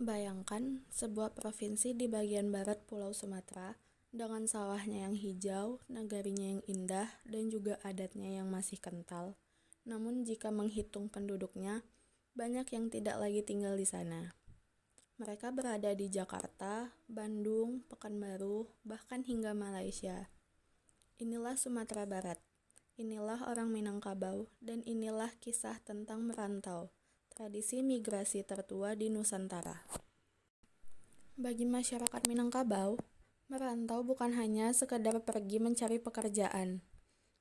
Bayangkan sebuah provinsi di bagian barat Pulau Sumatera dengan sawahnya yang hijau, nagarinya yang indah, dan juga adatnya yang masih kental. Namun jika menghitung penduduknya, banyak yang tidak lagi tinggal di sana. Mereka berada di Jakarta, Bandung, Pekanbaru, bahkan hingga Malaysia. Inilah Sumatera Barat. Inilah orang Minangkabau, dan inilah kisah tentang merantau, tradisi migrasi tertua di Nusantara. Bagi masyarakat Minangkabau, merantau bukan hanya sekedar pergi mencari pekerjaan.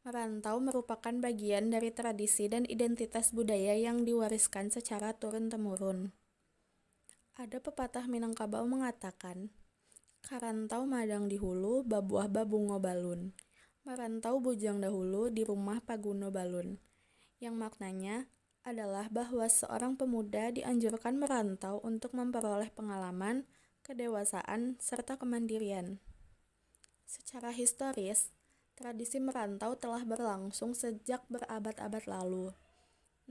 Merantau merupakan bagian dari tradisi dan identitas budaya yang diwariskan secara turun-temurun. Ada pepatah Minangkabau mengatakan, "Karantau madang di hulu, babuah babungo balun. Merantau bujang dahulu di rumah paguno balun." Yang maknanya adalah bahwa seorang pemuda dianjurkan merantau untuk memperoleh pengalaman, kedewasaan, serta kemandirian. Secara historis, tradisi merantau telah berlangsung sejak berabad-abad lalu.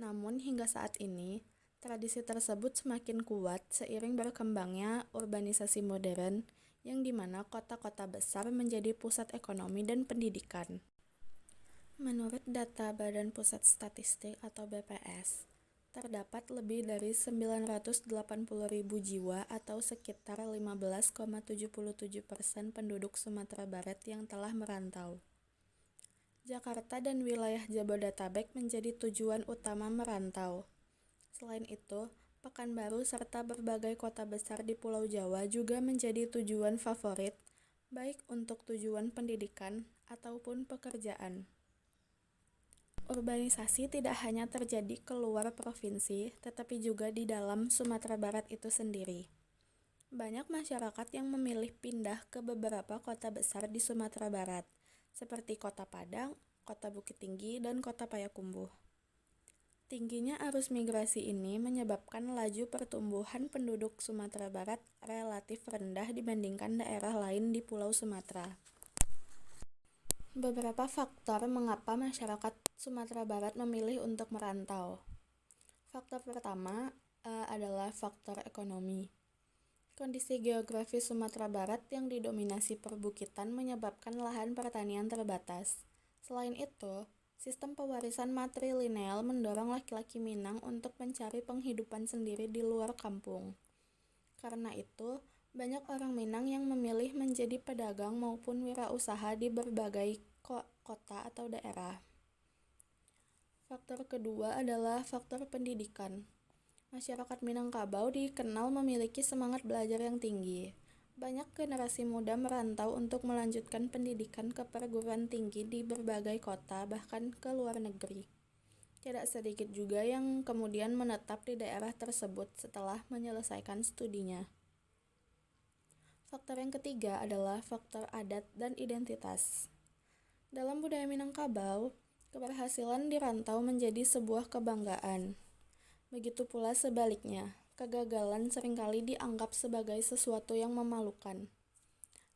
Namun hingga saat ini, tradisi tersebut semakin kuat seiring berkembangnya urbanisasi modern, yang dimana kota-kota besar menjadi pusat ekonomi dan pendidikan. Menurut data Badan Pusat Statistik atau BPS, terdapat lebih dari 980.000 jiwa atau sekitar 15,77% penduduk Sumatera Barat yang telah merantau. Jakarta dan wilayah Jabodetabek menjadi tujuan utama merantau. Selain itu, Pekanbaru serta berbagai kota besar di Pulau Jawa juga menjadi tujuan favorit, baik untuk tujuan pendidikan ataupun pekerjaan. Urbanisasi tidak hanya terjadi keluar provinsi, tetapi juga di dalam Sumatera Barat itu sendiri. Banyak masyarakat yang memilih pindah ke beberapa kota besar di Sumatera Barat, seperti Kota Padang, Kota Bukit Tinggi, dan Kota Payakumbuh. Tingginya arus migrasi ini menyebabkan laju pertumbuhan penduduk Sumatera Barat relatif rendah dibandingkan daerah lain di Pulau Sumatera. Beberapa faktor mengapa masyarakat Sumatera Barat memilih untuk merantau. Faktor pertama adalah faktor ekonomi. Kondisi geografis Sumatera Barat yang didominasi perbukitan menyebabkan lahan pertanian terbatas. Selain itu, sistem pewarisan matrilineal mendorong laki-laki Minang untuk mencari penghidupan sendiri di luar kampung. Karena itu, banyak orang Minang yang memilih menjadi pedagang maupun wirausaha di berbagai kota atau daerah. Faktor kedua adalah faktor pendidikan. Masyarakat Minangkabau dikenal memiliki semangat belajar yang tinggi. Banyak generasi muda merantau untuk melanjutkan pendidikan ke perguruan tinggi di berbagai kota, bahkan ke luar negeri. Tidak sedikit juga yang kemudian menetap di daerah tersebut setelah menyelesaikan studinya. Faktor yang ketiga adalah faktor adat dan identitas. Dalam budaya Minangkabau, keberhasilan di rantau menjadi sebuah kebanggaan. Begitu pula sebaliknya, kegagalan seringkali dianggap sebagai sesuatu yang memalukan.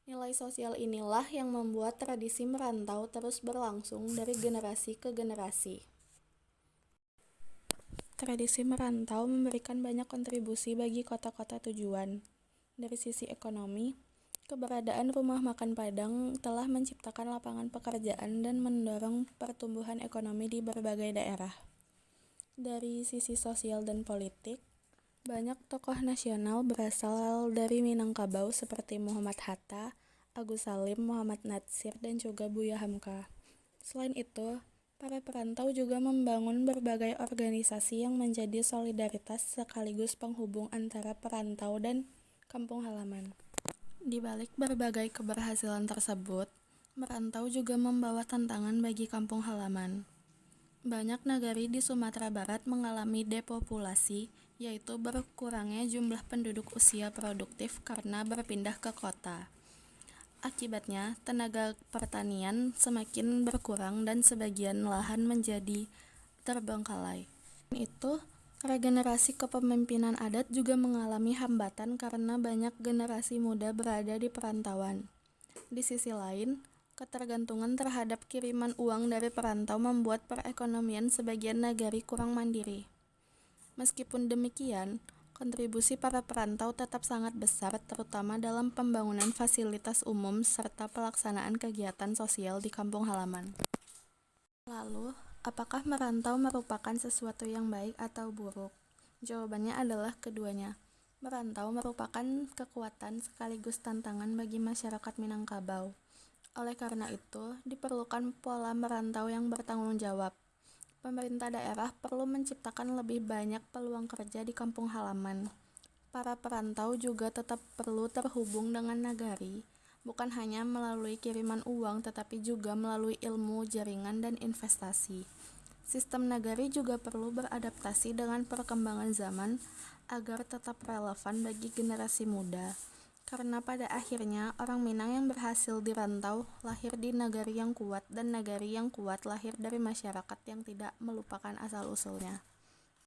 Nilai sosial inilah yang membuat tradisi merantau terus berlangsung dari generasi ke generasi. Tradisi merantau memberikan banyak kontribusi bagi kota-kota tujuan. Dari sisi ekonomi, keberadaan rumah makan Padang telah menciptakan lapangan pekerjaan dan mendorong pertumbuhan ekonomi di berbagai daerah. Dari sisi sosial dan politik, banyak tokoh nasional berasal dari Minangkabau seperti Muhammad Hatta, Agus Salim, Muhammad Natsir, dan juga Buya Hamka. Selain itu, para perantau juga membangun berbagai organisasi yang menjadi solidaritas sekaligus penghubung antara perantau dan kampung halaman. Di balik berbagai keberhasilan tersebut, merantau juga membawa tantangan bagi kampung halaman. Banyak nagari di Sumatera Barat mengalami depopulasi, yaitu berkurangnya jumlah penduduk usia produktif karena berpindah ke kota. Akibatnya, tenaga pertanian semakin berkurang dan sebagian lahan menjadi terbengkalai. Itu, regenerasi kepemimpinan adat juga mengalami hambatan karena banyak generasi muda berada di perantauan. Di sisi lain, ketergantungan terhadap kiriman uang dari perantau membuat perekonomian sebagian nagari kurang mandiri. Meskipun demikian, Kontribusi para perantau tetap sangat besar, terutama dalam pembangunan fasilitas umum serta pelaksanaan kegiatan sosial di kampung halaman. Lalu, apakah merantau merupakan sesuatu yang baik atau buruk? Jawabannya adalah keduanya. Merantau merupakan kekuatan sekaligus tantangan bagi masyarakat Minangkabau. Oleh karena itu, diperlukan pola merantau yang bertanggung jawab. Pemerintah daerah perlu menciptakan lebih banyak peluang kerja di kampung halaman. Para perantau juga tetap perlu terhubung dengan nagari, bukan hanya melalui kiriman uang tetapi juga melalui ilmu, jaringan, dan investasi. Sistem nagari juga perlu beradaptasi dengan perkembangan zaman agar tetap relevan bagi generasi muda. Karena pada akhirnya orang Minang yang berhasil dirantau lahir di nagari yang kuat dan nagari yang kuat lahir dari masyarakat yang tidak melupakan asal-usulnya.